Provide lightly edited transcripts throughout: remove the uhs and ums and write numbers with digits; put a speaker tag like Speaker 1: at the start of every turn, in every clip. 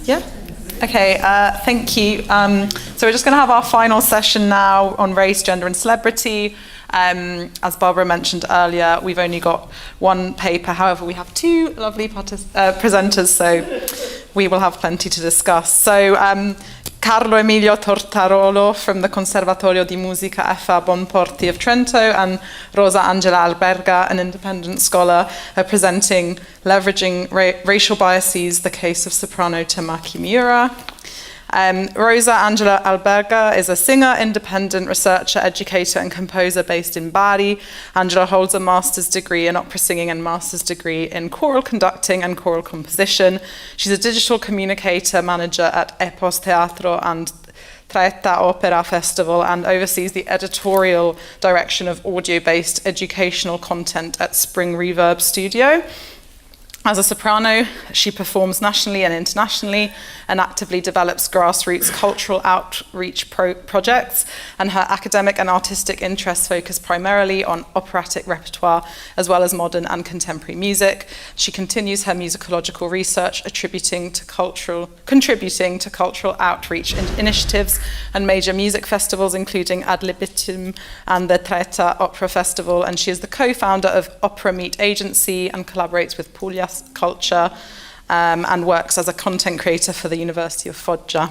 Speaker 1: Yeah. Okay, thank you. So we're just going to have our final session now on race, gender and celebrity. As Barbara mentioned earlier, we've only got one paper. However, we have two lovely presenters, so we will have plenty to discuss. So Carlo Emilio Tortarolo from the Conservatorio di Musica F.A. Bonporti of Trento and Rosa Angela Alberga, an independent scholar, are presenting Leveraging Racial Biases, the Case of Soprano Tamaki Miura. Rosa Angela Alberga is a singer, independent researcher, educator and composer based in Bari. Angela holds a master's degree in opera singing and master's degree in choral conducting and choral composition. She's a digital communicator manager at Epos Teatro and Treta Opera Festival and oversees the editorial direction of audio-based educational content at Spring Reverb Studio. As a soprano, she performs nationally and internationally and actively develops grassroots cultural outreach projects, and her academic and artistic interests focus primarily on operatic repertoire as well as modern and contemporary music. She continues her musicological research contributing to cultural outreach initiatives and major music festivals including Ad Libitum and the Treta Opera Festival, and she is the co-founder of Opera Meet Agency and collaborates with Puglia Culture and works as a content creator for the University of Foggia.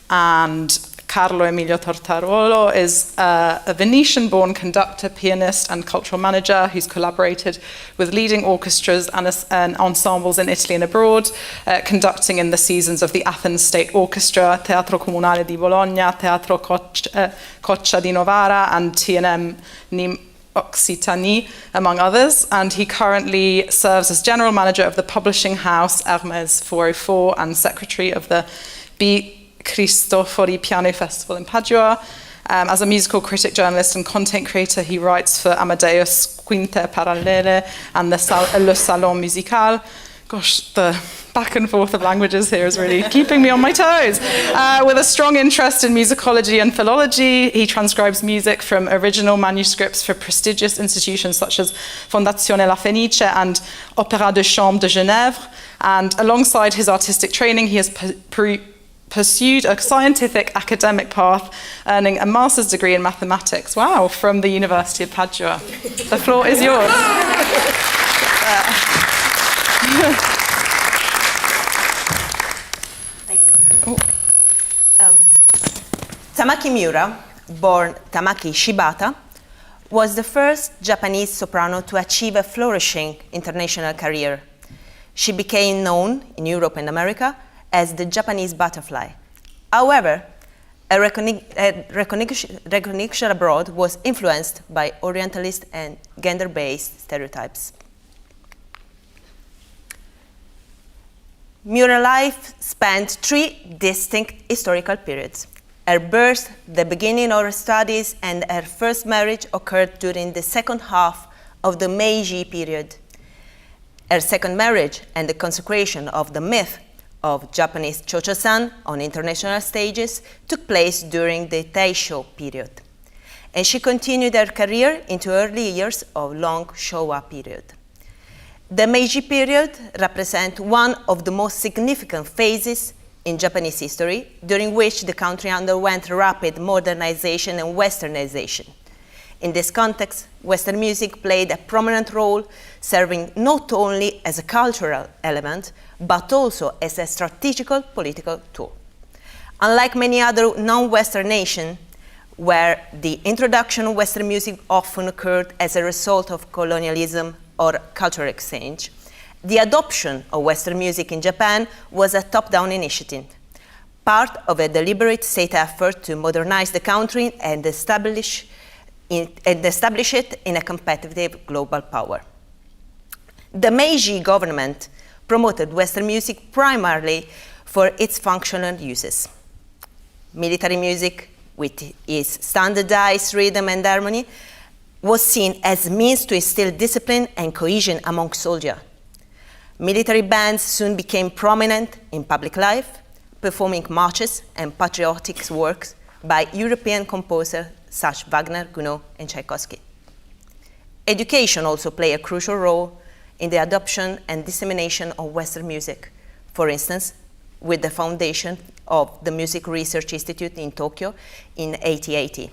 Speaker 1: And Carlo Emilio Tortarolo is a Venetian-born conductor, pianist and cultural manager who's collaborated with leading orchestras and ensembles in Italy and abroad, conducting in the seasons of the Athens State Orchestra, Teatro Comunale di Bologna, Teatro Coccia di Novara and TNM Nîmes Occitanie, among others, and he currently serves as general manager of the publishing house Hermes 404 and secretary of the B. Cristofori Piano Festival in Padua. As a musical critic, journalist and content creator, he writes for Amadeus Quinte Parallele and Le Salon Musical. Gosh, the back and forth of languages here is really keeping me on my toes. With a strong interest in musicology and philology, he transcribes music from original manuscripts for prestigious institutions such as Fondazione La Fenice and Opéra de Chambre de Genève. And alongside his artistic training, he has pursued a scientific academic path, earning a master's degree in mathematics, wow, from the University of Padua. The floor is yours.
Speaker 2: Thank you, Tamaki Miura, born Tamaki Shibata, was the first Japanese soprano to achieve a flourishing international career. She became known in Europe and America as the Japanese butterfly. However, a recognition abroad was influenced by Orientalist and gender-based stereotypes. Miura's life spanned three distinct historical periods. Her birth, the beginning of her studies, and her first marriage occurred during the second half of the Meiji period. Her second marriage and the consecration of the myth of Japanese Chocho-san on international stages took place during the Taisho period. And she continued her career into early years of long Showa period. The Meiji period represents one of the most significant phases in Japanese history, during which the country underwent rapid modernization and westernization. In this context, Western music played a prominent role, serving not only as a cultural element, but also as a strategical political tool. Unlike many other non-Western nations, where the introduction of Western music often occurred as a result of colonialism or cultural exchange, the adoption of Western music in Japan was a top-down initiative, part of a deliberate state effort to modernize the country and establish it in a competitive global power. The Meiji government promoted Western music primarily for its functional uses. Military music, with its standardized rhythm and harmony, was seen as a means to instill discipline and cohesion among soldiers. Military bands soon became prominent in public life, performing marches and patriotic works by European composers such as Wagner, Gounod, and Tchaikovsky. Education also played a crucial role in the adoption and dissemination of Western music. For instance, with the foundation of the Music Research Institute in Tokyo in 1880.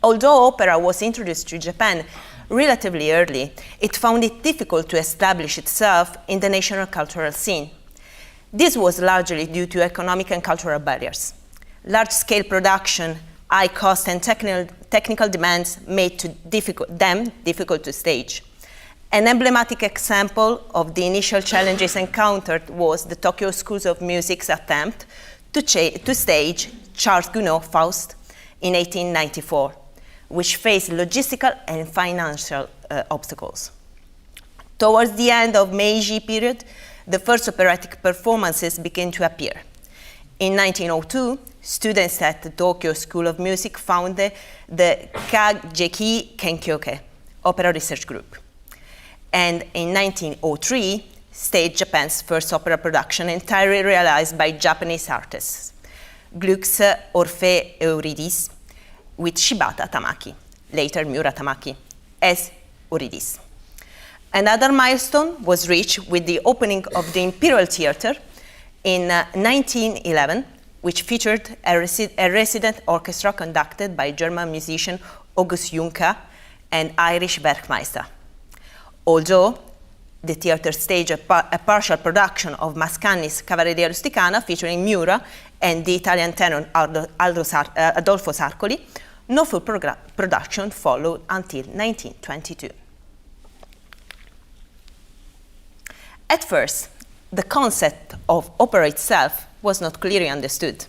Speaker 2: Although opera was introduced to Japan relatively early, it found it difficult to establish itself in the national cultural scene. This was largely due to economic and cultural barriers. Large-scale production, high cost, and technical demands made them difficult to stage. An emblematic example of the initial challenges encountered was the Tokyo Schools of Music's attempt to stage Charles Gounod's Faust in 1894, which faced logistical and financial obstacles. Towards the end of Meiji period, the first operatic performances began to appear. In 1902, students at the Tokyo School of Music founded the Kageki Kenkyoke Opera Research Group. And in 1903, staged Japan's first opera production entirely realized by Japanese artists, Gluck's Orphée Eurydice, with Shibata Tamaki, later Miura Tamaki, as Eurydice. Another milestone was reached with the opening of the Imperial Theatre in 1911, which featured a resident orchestra conducted by German musician August Juncker and Irish Werkmeister. Although the theatre staged a partial production of Mascagni's Cavalleria Rusticana featuring Miura and the Italian tenor Adolfo Sarcoli, no full production followed until 1922. At first, the concept of opera itself was not clearly understood.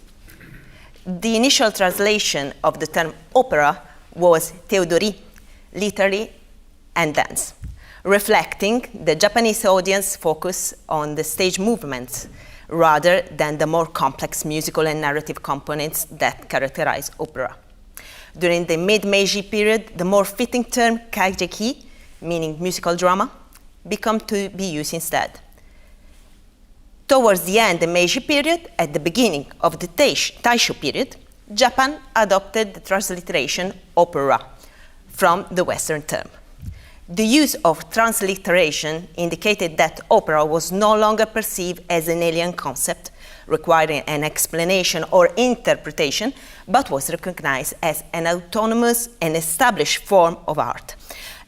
Speaker 2: The initial translation of the term opera was théodorie, literally, and dance, reflecting the Japanese audience focus on the stage movements rather than the more complex musical and narrative components that characterize opera. During the mid-Meiji period, the more fitting term kaijeki, meaning musical drama, became to be used instead. Towards the end of the Meiji period, at the beginning of the Taisho period, Japan adopted the transliteration opera from the Western term. The use of transliteration indicated that opera was no longer perceived as an alien concept, requiring an explanation or interpretation, but was recognized as an autonomous and established form of art,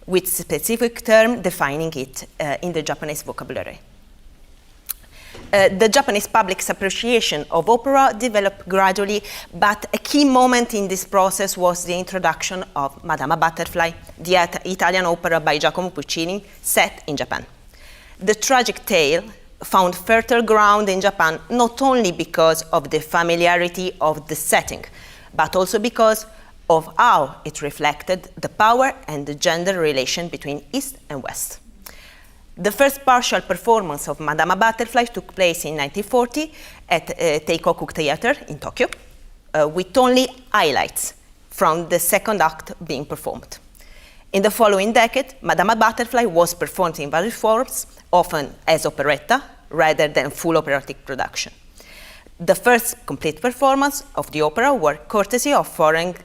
Speaker 2: with specific term defining it in the Japanese vocabulary. The Japanese public's appreciation of opera developed gradually, but a key moment in this process was the introduction of Madama Butterfly, the Italian opera by Giacomo Puccini, set in Japan. The tragic tale found fertile ground in Japan not only because of the familiarity of the setting, but also because of how it reflected the power and the gender relation between East and West. The first partial performance of Madama Butterfly took place in 1940 at Teikoku Theatre in Tokyo, with only highlights from the second act being performed. In the following decade, Madama Butterfly was performed in various forms, often as operetta rather than full operatic production. The first complete performance of the opera were courtesy of foreign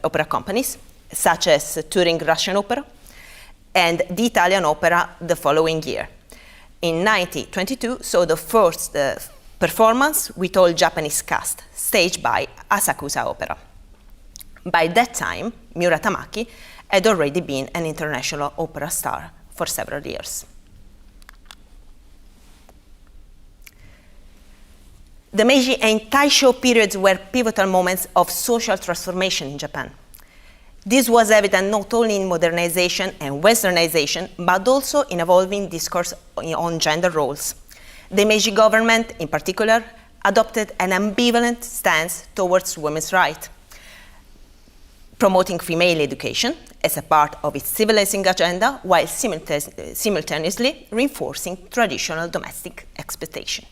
Speaker 2: opera companies, such as touring Russian opera, and the Italian opera the following year. In 1922 saw the first performance with all Japanese cast, staged by Asakusa Opera. By that time, Miura Tamaki had already been an international opera star for several years. The Meiji and Taisho periods were pivotal moments of social transformation in Japan. This was evident not only in modernization and westernization, but also in evolving discourse on gender roles. The Meiji government, in particular, adopted an ambivalent stance towards women's rights, promoting female education as a part of its civilizing agenda, while simultaneously reinforcing traditional domestic expectation.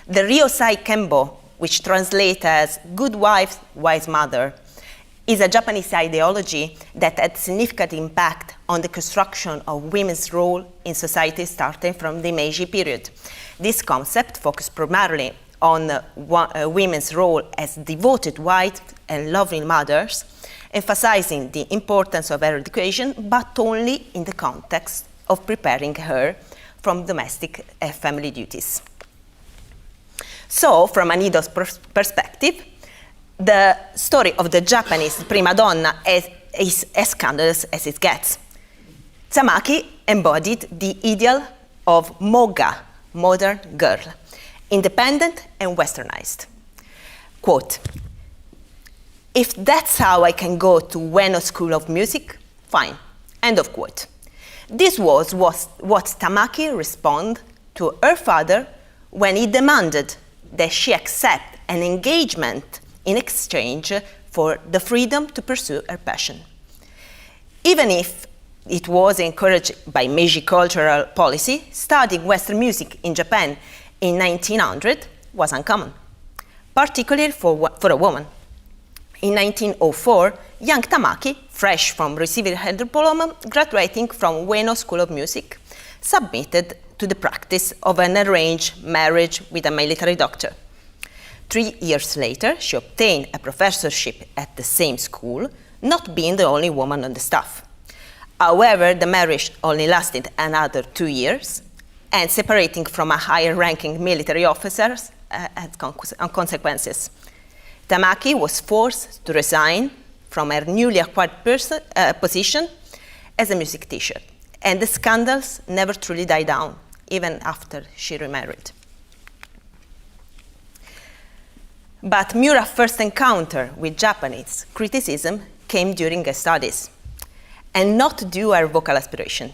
Speaker 2: The Ryosai Kenbo, which translates as good wife, wise mother, is a Japanese ideology that had significant impact on the construction of women's role in society starting from the Meiji period. This concept focused primarily on women's role as devoted wives and loving mothers, emphasizing the importance of her education, but only in the context of preparing her from domestic family duties. So, from Anido's perspective, the story of the Japanese prima donna is as scandalous as it gets. Tamaki embodied the ideal of moga, modern girl, independent and westernized. Quote, "If that's how I can go to Ueno School of Music, fine." End of quote. This was what Tamaki responded to her father when he demanded that she accept an engagement in exchange for the freedom to pursue her passion. Even if it was encouraged by Meiji cultural policy, studying Western music in Japan in 1900 was uncommon, particularly for a woman. In 1904, young Tamaki, fresh from receiving her diploma, graduating from Ueno School of Music, submitted to the practice of an arranged marriage with a military doctor. 3 years later, she obtained a professorship at the same school, not being the only woman on the staff. However, the marriage only lasted another 2 years, and separating from a higher-ranking military officer had consequences. Tamaki was forced to resign from her newly acquired position as a music teacher, and the scandals never truly died down, even after she remarried. But Miura's first encounter with Japanese criticism came during her studies, and not due to her vocal aspiration.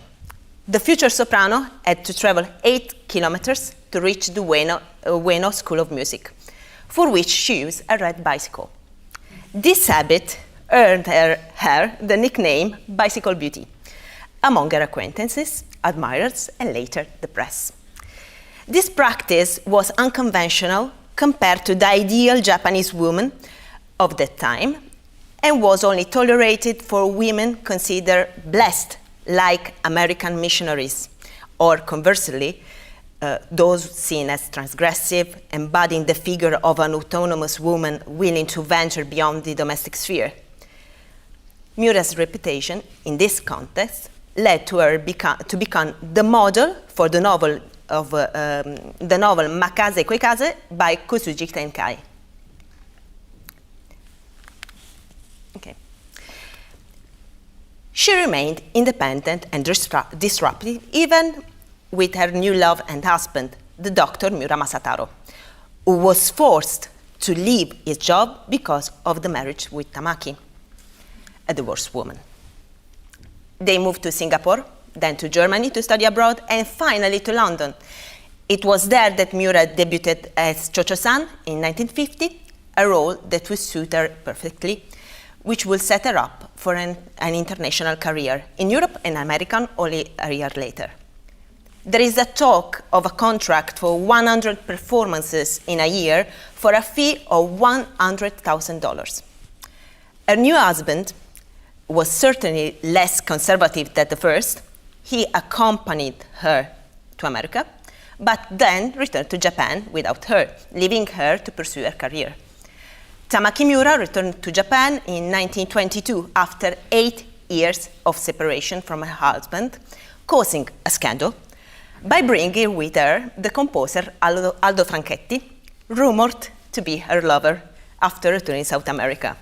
Speaker 2: The future soprano had to travel 8 kilometers to reach the Ueno School of Music, for which she used a red bicycle. This habit earned her the nickname Bicycle Beauty among her acquaintances, admirers, and later the press. This practice was unconventional compared to the ideal Japanese woman of that time, and was only tolerated for women considered blessed, like American missionaries, or conversely, those seen as transgressive, embodying the figure of an autonomous woman willing to venture beyond the domestic sphere. Miura's reputation in this context led to her to become the model for the novel Makaze Koikaze by Kosuji Tenkai. Okay. She remained independent and disruptive, even with her new love and husband, the Dr. Miura Masataro, who was forced to leave his job because of the marriage with Tamaki, a divorced woman. They moved to Singapore, then to Germany to study abroad, and finally to London. It was there that Miura debuted as Cho-Cho-san in 1950, a role that would suit her perfectly, which will set her up for an international career in Europe and America only a year later. There is a talk of a contract for 100 performances in a year for a fee of $100,000. Her new husband was certainly less conservative than the first. He accompanied her to America, but then returned to Japan without her, leaving her to pursue her career. Tamaki Miura returned to Japan in 1922 after 8 years of separation from her husband, causing a scandal by bringing with her the composer Aldo Franchetti, rumored to be her lover after returning to South America.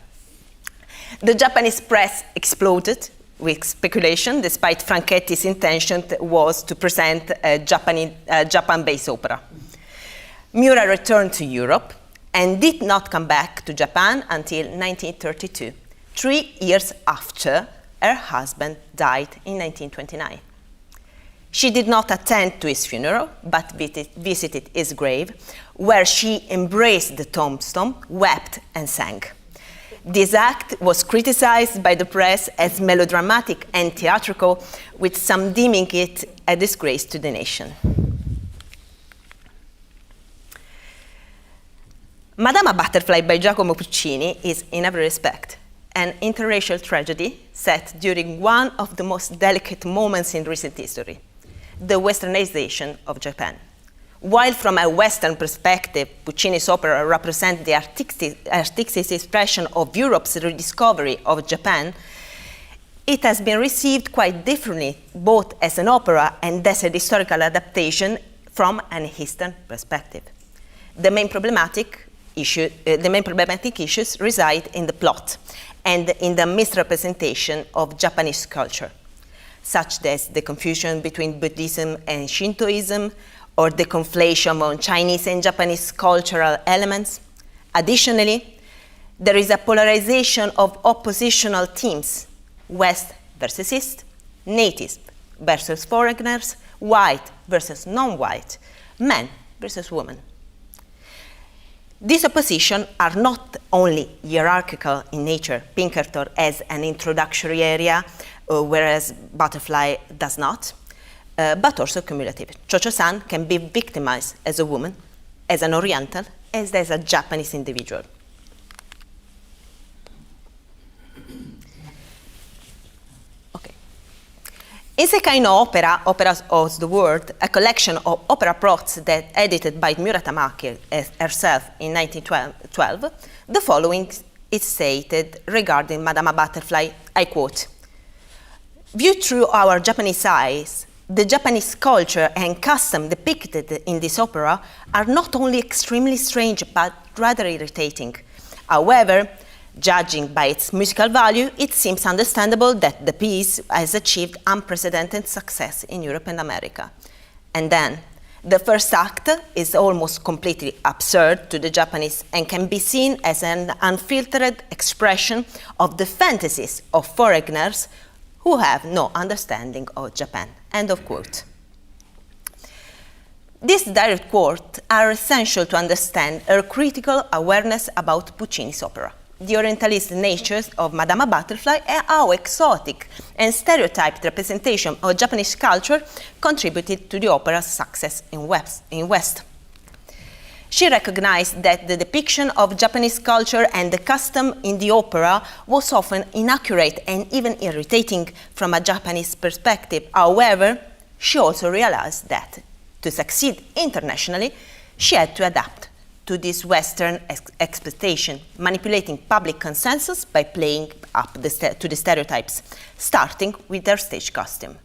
Speaker 2: The Japanese press exploded with speculation, despite Franchetti's intention was to present a Japan-based opera. Miura returned to Europe and did not come back to Japan until 1932, 3 years after her husband died in 1929. She did not attend to his funeral, but visited his grave, where she embraced the tombstone, wept, and sang. This act was criticized by the press as melodramatic and theatrical, with some deeming it a disgrace to the nation. Madama Butterfly by Giacomo Puccini is, in every respect, an interracial tragedy set during one of the most delicate moments in recent history, the westernization of Japan. While from a Western perspective, Puccini's opera represents the artistic expression of Europe's rediscovery of Japan, it has been received quite differently, both as an opera and as a historical adaptation from an Eastern perspective. The main problematic issues reside in the plot and in the misrepresentation of Japanese culture, such as the confusion between Buddhism and Shintoism, or the conflation of Chinese and Japanese cultural elements. Additionally, there is a polarization of oppositional themes: West versus East, natives versus foreigners, white versus non-white, men versus women. These oppositions are not only hierarchical in nature, Pinkerton as an introductory area, whereas Butterfly does not, but also cumulative. Cho-Cho-san can be victimized as a woman, as an Oriental, as a Japanese individual. Okay. Isekai no Opera, Operas of the World, a collection of opera plots that edited by Miura Tamaki herself in 1912, the following is stated regarding Madama Butterfly, I quote, "Viewed through our Japanese eyes, the Japanese culture and custom depicted in this opera are not only extremely strange, but rather irritating. However, judging by its musical value, it seems understandable that the piece has achieved unprecedented success in Europe and America." And then, the first act is almost completely absurd to the Japanese and can be seen as an unfiltered expression of the fantasies of foreigners who have no understanding of Japan. End of quote. These direct quotes are essential to understand her critical awareness about Puccini's opera, the Orientalist natures of Madama Butterfly, and how exotic and stereotyped representation of Japanese culture contributed to the opera's success in West. She recognized that the depiction of Japanese culture and the custom in the opera was often inaccurate and even irritating from a Japanese perspective. However, she also realized that to succeed internationally, she had to adapt to this Western expectation, manipulating public consensus by playing up to the stereotypes, starting with their stage costume.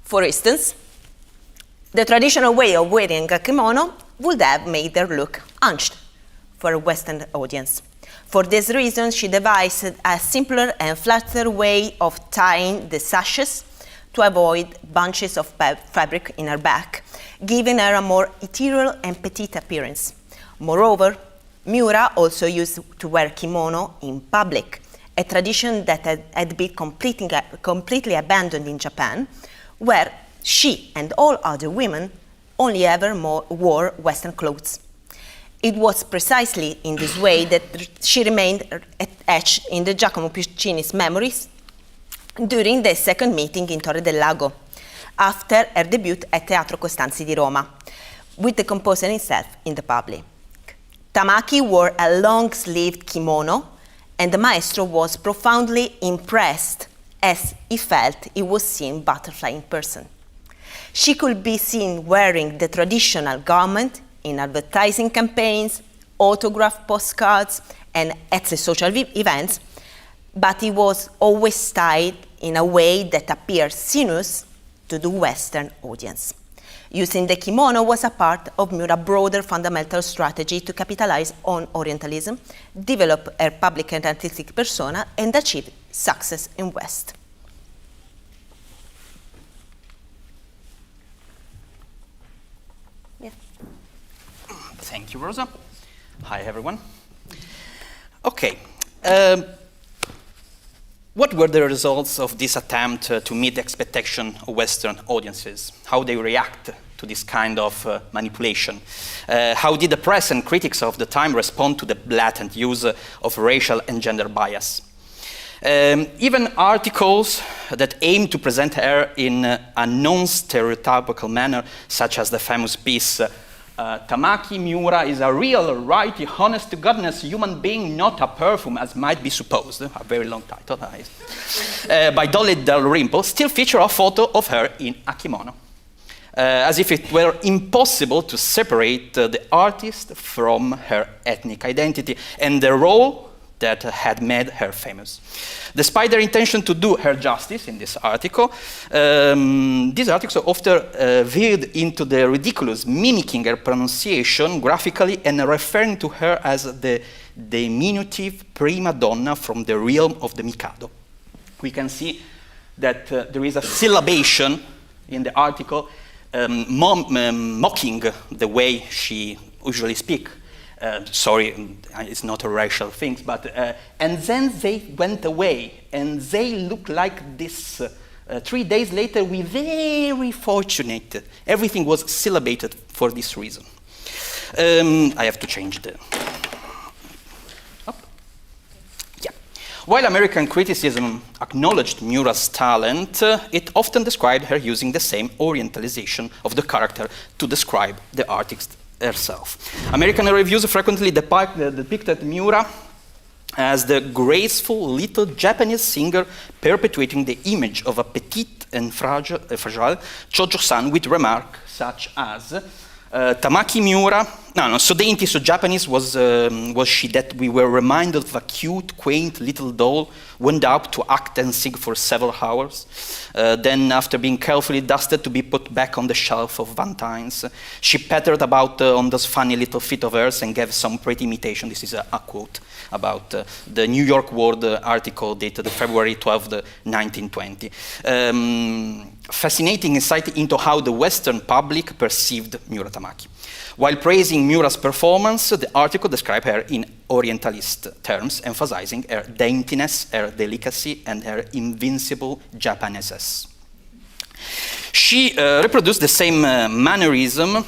Speaker 2: For instance, the traditional way of wearing a kimono would have made her look hunched for a Western audience. For this reason, she devised a simpler and flatter way of tying the sashes to avoid bunches of fabric in her back, giving her a more ethereal and petite appearance. Moreover, Miura also used to wear kimono in public, a tradition that had been completely abandoned in Japan, where she and all other women only ever wore Western clothes. It was precisely in this way that she remained etched in the Giacomo Puccini's memories during the second meeting in Torre del Lago, after her debut at Teatro Costanzi di Roma, with the composer himself in the public. Tamaki wore a long-sleeved kimono, and the maestro was profoundly impressed as he felt he was seeing Butterfly in person. She could be seen wearing the traditional garment in advertising campaigns, autograph postcards, and at the social events, but it was always styled in a way that appeared sinuous to the Western audience. Using the kimono was a part of Miura's broader fundamental strategy to capitalize on Orientalism, develop her public and artistic persona, and achieve success in West. Yeah.
Speaker 3: Thank you, Rosa. Hi, everyone. Okay. What were the results of this attempt to meet the expectation of Western audiences? How they react to this kind of manipulation? How did the press and critics of the time respond to the blatant use of racial and gender bias? Even articles that aim to present her in a non-stereotypical manner, such as the famous piece, Tamaki Miura is a real, righty, honest-to-goodness human being, not a perfume, as might be supposed, a very long title, by Dolly Dalrymple, still feature a photo of her in a kimono, as if it were impossible to separate the artist from her ethnic identity, and the role that had made her famous. Despite their intention to do her justice in this article, these articles often veered into the ridiculous, mimicking her pronunciation graphically and referring to her as the diminutive prima donna from the realm of the Mikado. We can see that there is a syllabation in the article mocking the way she usually speaks. Sorry, it's not a racial thing, but and then they went away, and they look like this. 3 days later, we very fortunate. Everything was syllabated for this reason. I have to change the. Yeah. While American criticism acknowledged Miura's talent, it often described her using the same orientalization of the character to describe the artist herself. American reviews frequently depicted Miura as the graceful little Japanese singer perpetuating the image of a petite and fragile Chojo-san with remarks such as Tamaki Miura, so dainty, so Japanese was she that we were reminded of a cute, quaint little doll, wound up to act and sing for several hours. Then, after being carefully dusted to be put back on the shelf of Valentine's, she pattered about on those funny little feet of hers and gave some pretty imitation. This is a quote about the New York World article dated February 12, 1920. Fascinating insight into how the Western public perceived Miura Tamaki. While praising Miura's performance, the article described her in Orientalist terms, emphasizing her daintiness, her delicacy, and her invincible Japanesses. She reproduced the same mannerism,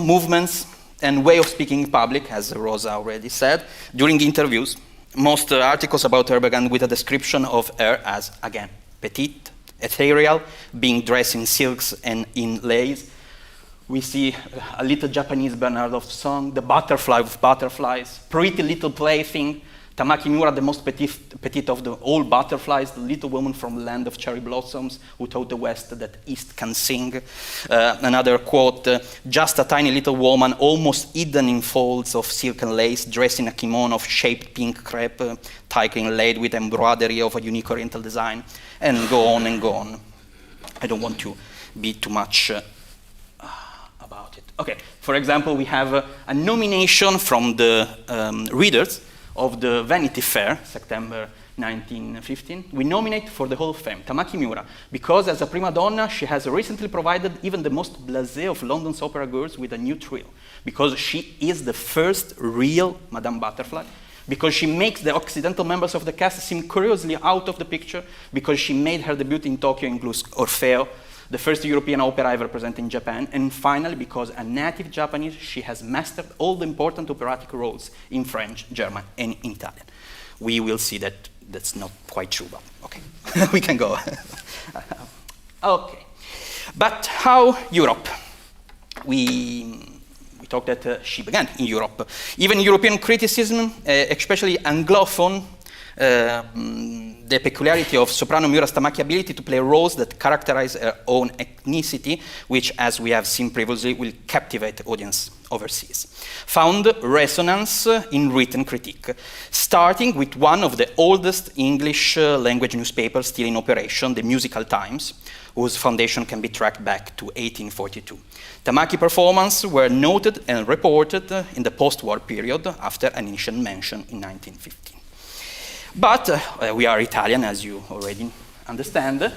Speaker 3: movements, and way of speaking in public, as Rosa already said, during interviews. Most articles about her began with a description of her as, again, petite, ethereal, being dressed in silks and in lace. We see a little Japanese Bernardo song, the butterfly with butterflies, pretty little plaything, Tamaki Miura, the most petite of the all butterflies, the little woman from the land of cherry blossoms who taught the West that East can sing. Another quote, just a tiny little woman, almost hidden in folds of silk and lace, dressed in a kimono of shaped pink crepe, tightly inlaid with embroidery of a unique Oriental design, and go on and go on. I don't want to be too much about it. Okay, for example, we have a nomination from the readers of the Vanity Fair, September 1915. We nominate for the Hall of Fame Tamaki Miura, because as a prima donna, she has recently provided even the most blasé of London's opera girls with a new thrill, because she is the first real Madame Butterfly, because she makes the Occidental members of the cast seem curiously out of the picture, because she made her debut in Tokyo in Gluck's Orfeo, the first European opera ever presented in Japan, and finally, because a native Japanese, she has mastered all the important operatic roles in French, German, and in Italian. We will see that that's not quite true, but okay, we can go. Okay, but how Europe? We talked that she began in Europe. Even European criticism, especially Anglophone, the peculiarity of soprano Miura's Tamaki ability to play roles that characterize her own ethnicity, which, as we have seen previously, will captivate the audience overseas, found resonance in written critique, starting with one of the oldest English language newspapers still in operation, the Musical Times, whose foundation can be tracked back to 1842. Tamaki performances were noted and reported in the post-war period after an initial mention in 1915. But we are Italian, as you already understand.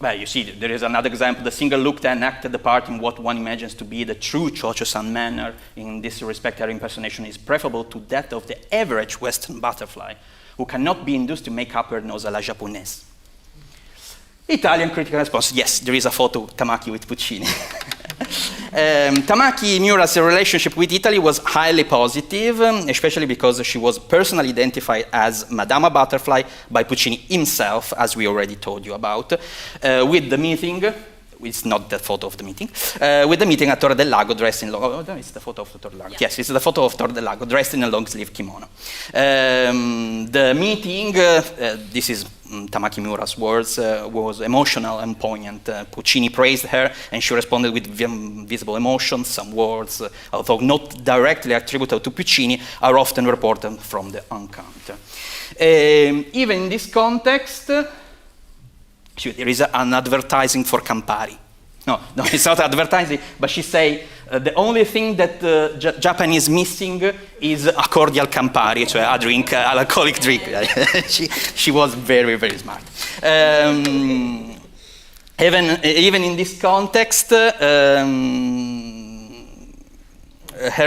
Speaker 3: Well, you see, there is another example. The singer looked and acted the part in what one imagines to be the true Chocho-san manner. In this respect, her impersonation is preferable to that of the average Western butterfly, who cannot be induced to make up her nose à la japonaise. Italian critical response, yes, there is a photo of Tamaki with Puccini. Tamaki Miura's relationship with Italy was highly positive, especially because she was personally identified as Madama Butterfly by Puccini himself, as we already told you about, with the meeting it's not the photo of the meeting, with the meeting at Torre del Lago dressed in long, it's the photo of Torre del Lago. Yeah. Yes, it's the photo of Torre del Lago dressed in a long sleeve kimono. The meeting, this is Tamaki Miura's words, was emotional and poignant. Puccini praised her and she responded with visible emotion. Some words, although not directly attributable to Puccini, are often reported from the encounter. Even in this context, there is an advertising for Campari. No, it's not advertising, but she say the only thing that Japan is missing is a cordial Campari, cioè a drink, an alcoholic drink. she was very, very smart. Even in this context, her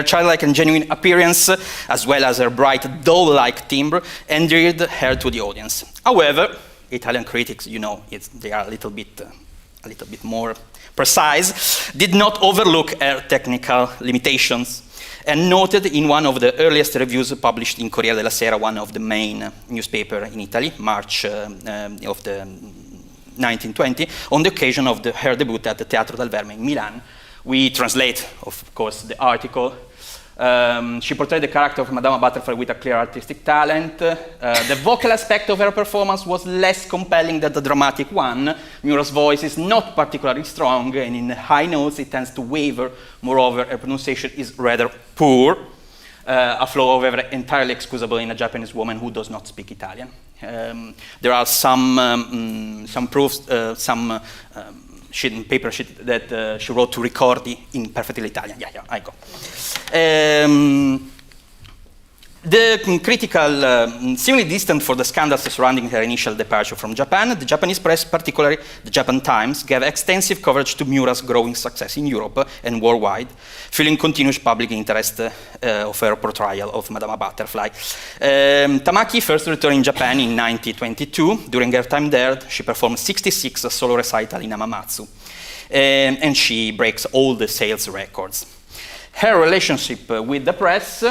Speaker 3: childlike and genuine appearance, as well as her bright doll-like timbre, endeared her to the audience. However, Italian critics, you know, they are a little bit more precise, did not overlook her technical limitations, and noted in one of the earliest reviews published in Corriere della Sera, one of the main newspaper in Italy, March of the 1920, on the occasion of her debut at the Teatro del Verme in Milan. We translate, of course, the article. She portrayed the character of Madama Butterfly with a clear artistic talent. The vocal aspect of her performance was less compelling than the dramatic one. Miura's voice is not particularly strong, and in high notes it tends to waver. Moreover, her pronunciation is rather poor, a flaw, however, entirely excusable in a Japanese woman who does not speak Italian. There are some proofs, paper sheet that she wrote to Ricordi in perfectly Italian. Yeah, I go. The critical, seemingly distant for the scandals surrounding her initial departure from Japan, the Japanese press, particularly the Japan Times, gave extensive coverage to Miura's growing success in Europe and worldwide, fueling continuous public interest of her portrayal of Madama Butterfly. Tamaki first returned in Japan in 1922. During her time there, she performed 66 solo recitals in Hamamatsu, and she breaks all the sales records. Her relationship with the press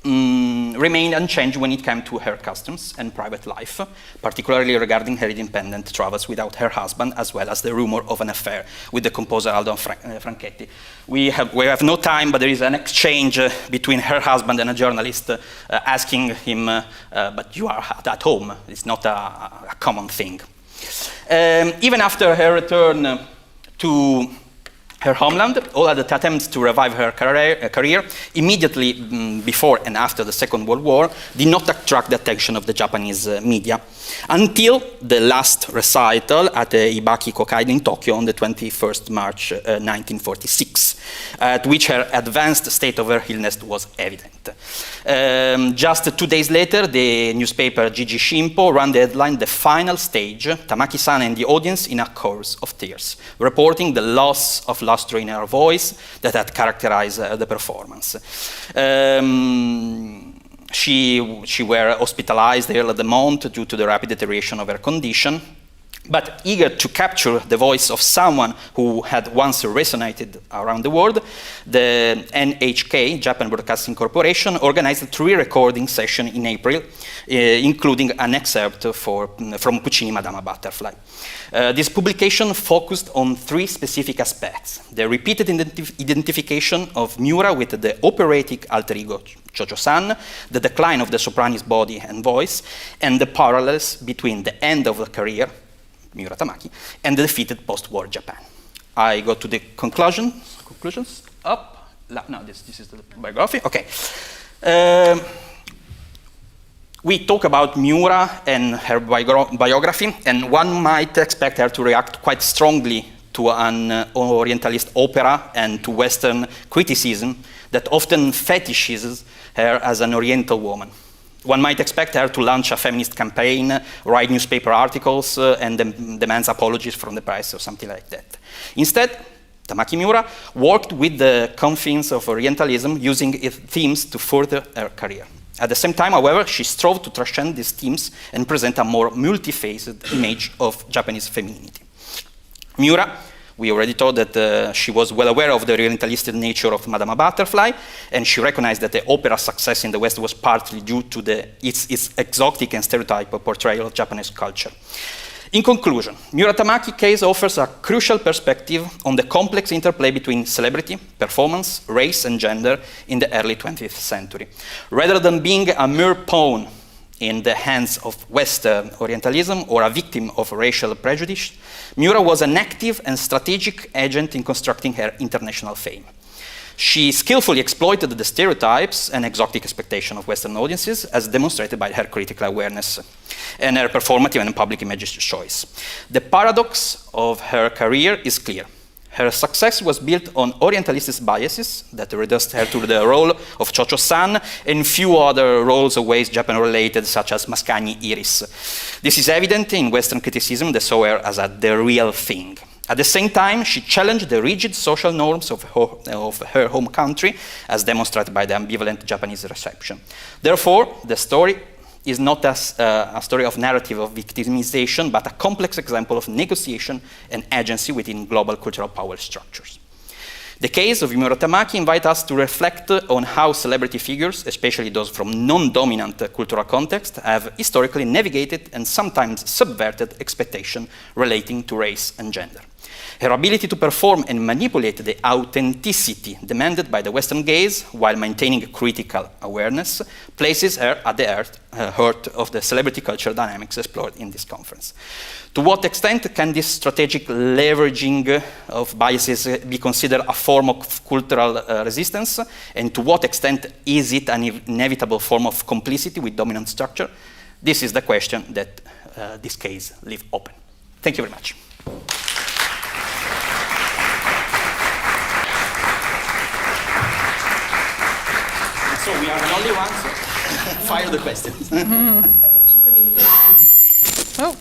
Speaker 3: remained unchanged when it came to her customs and private life, particularly regarding her independent travels without her husband, as well as the rumor of an affair with the composer Aldo Franchetti. We have no time, but there is an exchange between her husband and a journalist asking him, but you are at home. It's not a common thing. Even after her return to her homeland, all other attempts to revive her career immediately before and after the Second World War did not attract the attention of the Japanese media until the last recital at the Ibaki Kokai in Tokyo on the 21st March 1946, at which her advanced state of her illness was evident. Just 2 days later, the newspaper Jiji Shimpo ran the headline, "The Final Stage, Tamaki-san and the Audience in a Chorus of Tears," reporting the loss of luster in her voice that had characterized the performance. She were hospitalized early the month due to the rapid deterioration of her condition, but eager to capture the voice of someone who had once resonated around the world, the NHK, Japan Broadcasting Corporation, organized a 3-recording session in April, including an excerpt from Puccini Madama Butterfly. This publication focused on 3 specific aspects: the repeated identification of Miura with the operatic alter ego Chocho-san, the decline of the soprano's body and voice, and the parallels between the end of the career, Miura Tamaki, and the defeated post-war Japan. I go to the conclusions. Up. No, this is the biography. Okay. We talk about Miura and her biography, and one might expect her to react quite strongly to an Orientalist opera and to Western criticism that often fetishizes her as an Oriental woman. One might expect her to launch a feminist campaign, write newspaper articles, and demands apologies from the press or something like that. Instead, Tamaki Miura worked with the confines of Orientalism, using its themes to further her career. At the same time, however, she strove to transcend these themes and present a more multifaceted image of Japanese femininity. Miura, we already thought that she was well aware of the Orientalistic nature of Madama Butterfly, and she recognized that the opera's success in the West was partly due to its exotic and stereotype portrayal of Japanese culture. In conclusion, Miura Tamaki case offers a crucial perspective on the complex interplay between celebrity, performance, race, and gender in the early 20th century. Rather than being a mere pawn in the hands of Western Orientalism or a victim of racial prejudice, Miura was an active and strategic agent in constructing her international fame. She skillfully exploited the stereotypes and exotic expectations of Western audiences, as demonstrated by her critical awareness and her performative and public image choice. The paradox of her career is clear. Her success was built on Orientalist biases that reduced her to the role of Cho-Cho-san and few other roles always Japan-related, such as Mascagni Iris. This is evident in Western criticism that saw her as the real thing. At the same time, she challenged the rigid social norms of her home country, as demonstrated by the ambivalent Japanese reception. Therefore, the story is not a story of narrative of victimization, but a complex example of negotiation and agency within global cultural power structures. The case of Miura Tamaki invites us to reflect on how celebrity figures, especially those from non-dominant cultural contexts, have historically navigated and sometimes subverted expectations relating to race and gender. Her ability to perform and manipulate the authenticity demanded by the Western gaze while maintaining critical awareness places her at the heart of the celebrity culture dynamics explored in this conference. To what extent can this strategic leveraging of biases be considered a form of cultural resistance? And to what extent is it an inevitable form of complicity with dominant structure? This is the question that this case leaves open. Thank you very much. So we are the only ones. Fire the questions.
Speaker 1: Oh.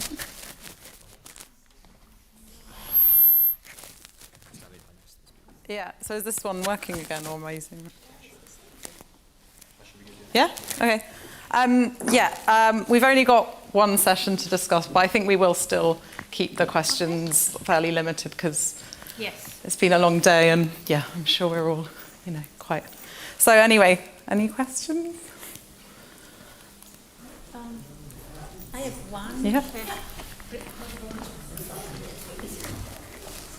Speaker 1: Yeah, so is this one working again or amazing? Yeah? Okay. We've only got one session to discuss, but I think we will still keep the questions fairly limited because it's been a long day and I'm sure we're all, quite. So anyway, any questions?
Speaker 4: I have one.
Speaker 1: Yeah.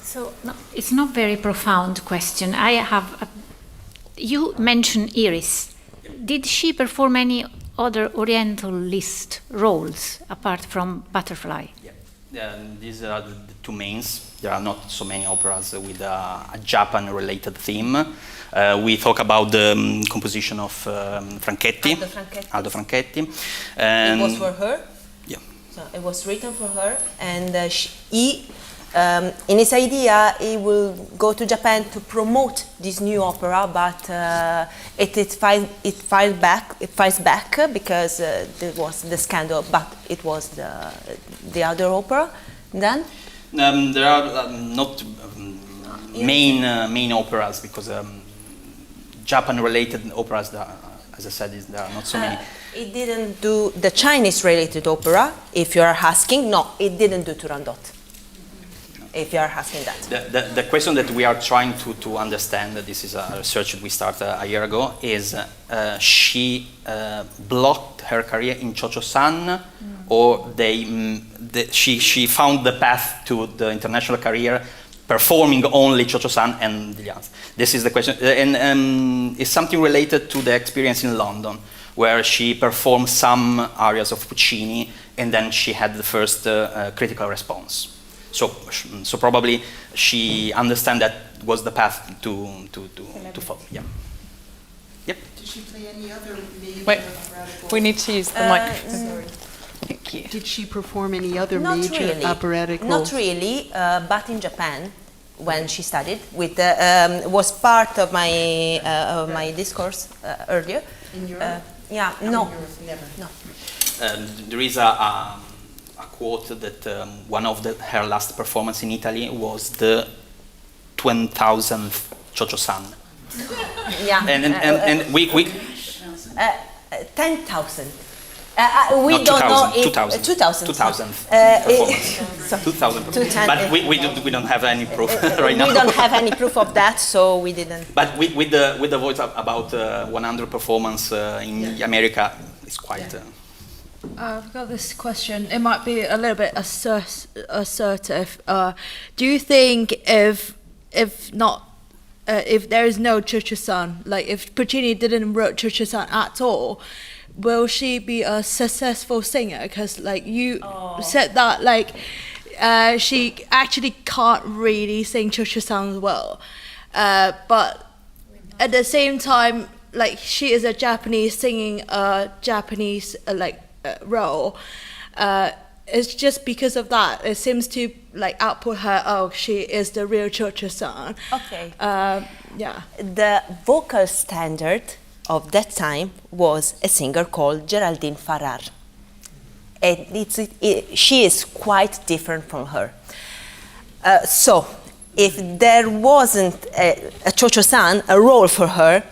Speaker 4: So no, it's not very profound question. You mentioned Iris. Did she perform any other Orientalist roles apart from Butterfly?
Speaker 3: Yeah, these are the two mains. There are not so many operas with a Japan-related theme. We talk about the composition of Franchetti, Aldo Franchetti.
Speaker 2: It was for her?
Speaker 3: Yeah.
Speaker 2: So it was written for her, and in his idea, he will go to Japan to promote this new opera, but it files back because there was the scandal, but it was the other opera. Then?
Speaker 3: There are not main operas because Japan-related operas, as I said, there are not so many.
Speaker 2: It didn't do the Chinese-related opera, if you are asking. No, it didn't do Turandot, if you are asking that.
Speaker 3: The question that we are trying to understand, this is a research that we started a year ago, is she blocked her career in Cho-Cho-san, or she found the path to the international career performing only Cho-Cho-san and the others? This is the question, and it's something related to the experience in London, where she performed some arias of Puccini, and then she had the first critical response. So probably she understand that was the path to follow. Yeah. Yep.
Speaker 5: Did she play any other major
Speaker 1: Wait,
Speaker 5: operatic
Speaker 1: we need to use the microphone. Thank you.
Speaker 5: Did she perform any other
Speaker 2: Not
Speaker 5: major
Speaker 2: really.
Speaker 5: operatic
Speaker 2: Not
Speaker 5: roles?
Speaker 2: really, but in Japan, when she studied, was part of my discourse earlier.
Speaker 5: In Europe?
Speaker 2: No.
Speaker 5: In Europe, never.
Speaker 2: No.
Speaker 3: There is a quote that one of her last performance in Italy was the 20,000th Cho-Cho-san.
Speaker 2: Yeah.
Speaker 3: And we
Speaker 2: 10,000. We don't know if
Speaker 3: 2,000.
Speaker 2: 2,000.
Speaker 3: 2,000
Speaker 2: performance.
Speaker 3: 2,000 performance. But we don't have any proof right now.
Speaker 2: We don't have any proof of that, so we didn't.
Speaker 3: But with the voice about 100 performance in America, it's quite.
Speaker 6: I've got this question. It might be a little bit assertive. Do you think if there is no Church-San, like if Puccini didn't write Church-San at all, will she be a successful singer? Because like you said that like she actually can't really sing Church-San well, but at the same time, like she is a Japanese singing a Japanese role. It's just because of that. It seems to like output her. Oh, she is the real Church-San.
Speaker 2: Okay.
Speaker 6: Yeah.
Speaker 2: The vocal standard of that time was a singer called Geraldine Farrar. And she is quite different from her. So, if there wasn't a Church-San, a role for her,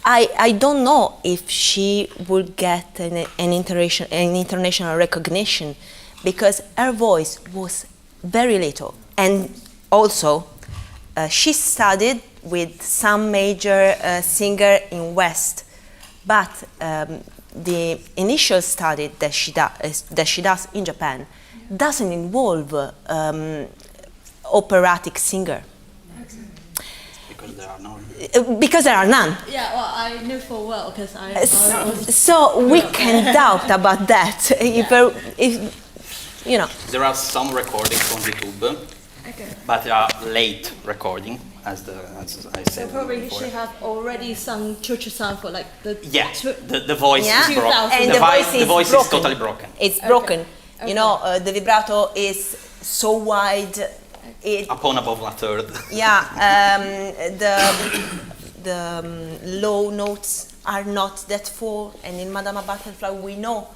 Speaker 2: I don't know if she would get an international recognition, because her voice was very little. And also, she studied with some major singer in West, but the initial study that she does in Japan doesn't involve operatic singer. Because there are none.
Speaker 6: Yeah, well, I knew full well because I
Speaker 2: So we can doubt about that. If you know.
Speaker 3: There are some recordings on YouTube, but they are late recording, as I said.
Speaker 6: So probably
Speaker 3: before.
Speaker 6: she have already sung Church-San for like the
Speaker 3: the voice is broken.
Speaker 2: And
Speaker 3: The voice is totally broken.
Speaker 2: It's broken. You know, the vibrato is so wide.
Speaker 3: Upon above a third.
Speaker 2: Yeah, the low notes are not that full, and in Madama Butterfly we know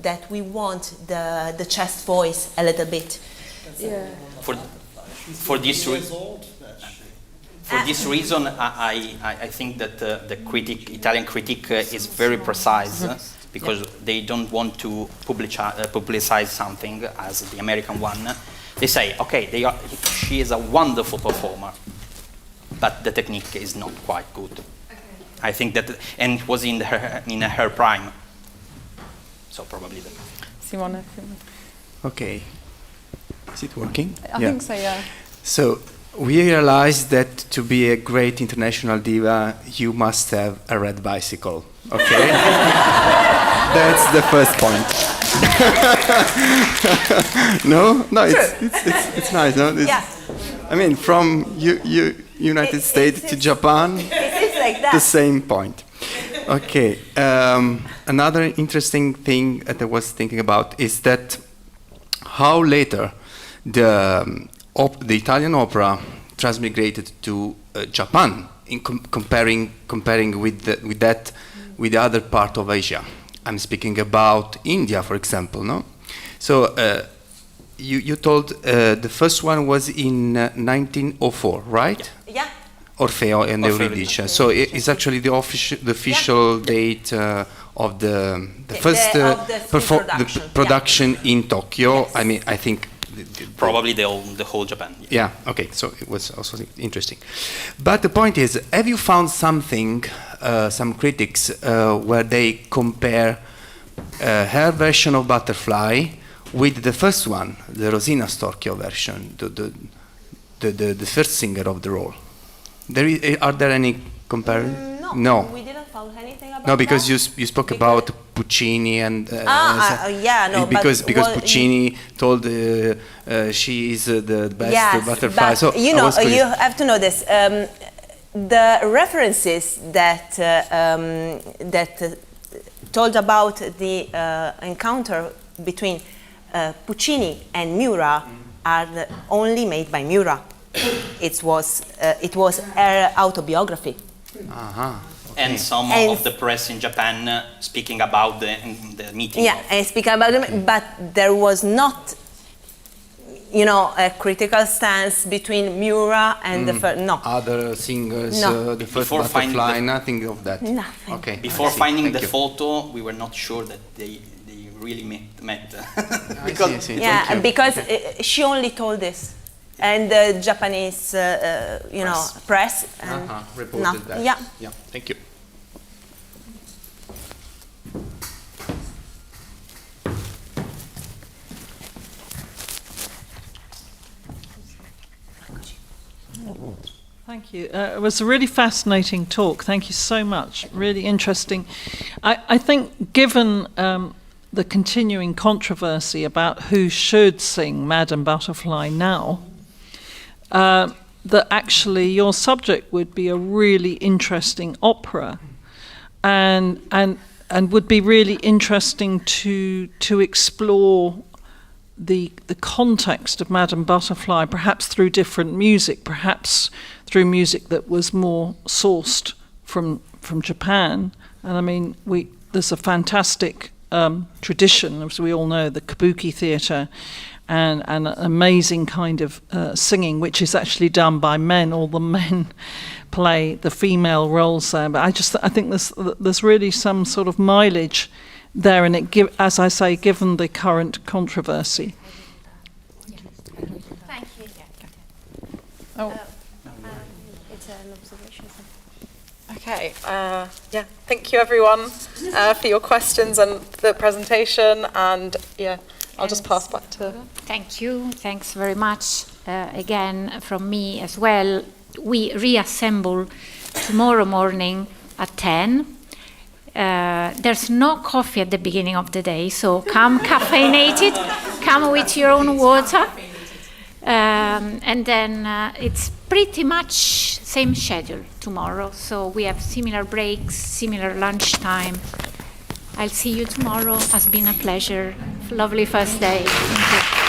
Speaker 2: that we want the chest voice a little bit.
Speaker 6: Yeah.
Speaker 3: For this reason, I think that the Italian critic is very precise, because they don't want to publicize something as the American one. They say, okay, she is a wonderful performer, but the technique is not quite good. Okay. I think that, and it was in her prime, so probably that.
Speaker 1: Simone.
Speaker 7: Okay. Is it working?
Speaker 1: I think so, yeah.
Speaker 7: So we realized that to be a great international diva, you must have a red bicycle. Okay? That's the first point. No, it's nice. No,
Speaker 2: Yeah.
Speaker 7: I mean, from United States to Japan,
Speaker 2: It's like that.
Speaker 7: the same point. Okay. Another interesting thing that I was thinking about is that how later the Italian opera transmigrated to Japan, in comparing with the other part of Asia. I'm speaking about India, for example, no? So you told the first one was in 1904, right?
Speaker 2: Yeah.
Speaker 7: Orfeo and Euridice. So it's actually the official date of the first production in Tokyo.
Speaker 2: Yes.
Speaker 7: I mean, I think
Speaker 3: Probably the whole Japan.
Speaker 7: yeah, okay, so it was also interesting. But the point is, have you found something, some critics, where they compare her version of Butterfly with the first one, the Rosina Storchio version, the first singer of the role? Are there any comparisons?
Speaker 2: No, we didn't find anything about
Speaker 7: No, because
Speaker 2: that.
Speaker 7: you spoke about Puccini and
Speaker 2: yeah, no,
Speaker 7: because
Speaker 2: but
Speaker 7: Puccini told she is the best butterfly.
Speaker 2: But
Speaker 7: So
Speaker 2: you
Speaker 7: I
Speaker 2: know,
Speaker 7: was curious.
Speaker 2: you have to know this. The references that told about the encounter between Puccini and Miura are only made by Miura. It was her autobiography.
Speaker 3: And some of the press in Japan speaking about the meeting.
Speaker 2: Yeah, and speaking about them, but there was not, a critical stance between Miura and the first. No.
Speaker 7: Other singers,
Speaker 2: No.
Speaker 7: the first
Speaker 3: Before
Speaker 7: butterfly, nothing of that.
Speaker 2: Nothing.
Speaker 7: Okay.
Speaker 3: Before
Speaker 7: I see.
Speaker 3: finding
Speaker 7: Thank
Speaker 3: the
Speaker 7: you.
Speaker 3: photo, we were not sure that they really met.
Speaker 7: I see.
Speaker 2: Yeah,
Speaker 7: Thank you.
Speaker 2: because she only told this, and the Japanese, press and
Speaker 7: Reported that.
Speaker 2: Yeah.
Speaker 7: Yeah. Thank you.
Speaker 8: Thank you. It was a really fascinating talk. Thank you so much. Really interesting. I think given the continuing controversy about who should sing Madame Butterfly now, that actually your subject would be a really interesting opera, and would be really interesting to explore the context of Madame Butterfly, perhaps through different music, perhaps through music that was more sourced from Japan. And I mean, there's a fantastic tradition, as we all know, the kabuki theatre, and an amazing kind of singing, which is actually done by men. All the men play the female roles there. But I think there's really some sort of mileage there, and as I say, given the current controversy.
Speaker 4: Thank you.
Speaker 1: Oh.
Speaker 4: It's an observation.
Speaker 1: Okay. Thank you, everyone, for your questions and the presentation. And I'll just pass back to.
Speaker 4: Thank you. Thanks very much again from me as well. We reassemble tomorrow morning at 10. There's no coffee at the beginning of the day, so come caffeinated, come with your own water, and then it's pretty much same schedule tomorrow, so we have similar breaks, similar lunchtime. I'll see you tomorrow. Has been a pleasure. Lovely first day. Thank you.